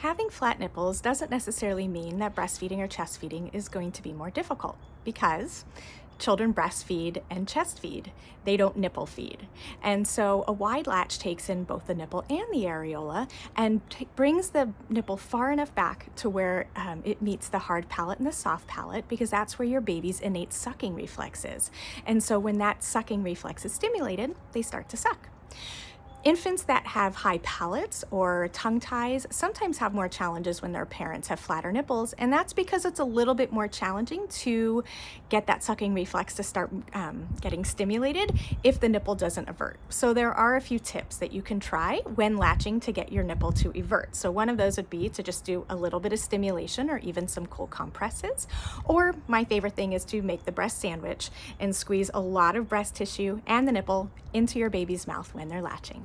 Having flat nipples doesn't necessarily mean that breastfeeding or chest feeding is going to be more difficult because children breastfeed and chest feed. They don't nipple feed. And so a wide latch takes in both the nipple and the areola and brings the nipple far enough back to where it meets the hard palate and the soft palate, because that's where your baby's innate sucking reflex is. And so when that sucking reflex is stimulated, they start to suck. Infants that have high palates or tongue ties sometimes have more challenges when their parents have flatter nipples, and that's because it's a little bit more challenging to get that sucking reflex to start getting stimulated if the nipple doesn't evert. So there are a few tips that you can try when latching to get your nipple to evert. So one of those would be to just do a little bit of stimulation or even some cold compresses. Or my favorite thing is to make the breast sandwich and squeeze a lot of breast tissue and the nipple into your baby's mouth when they're latching.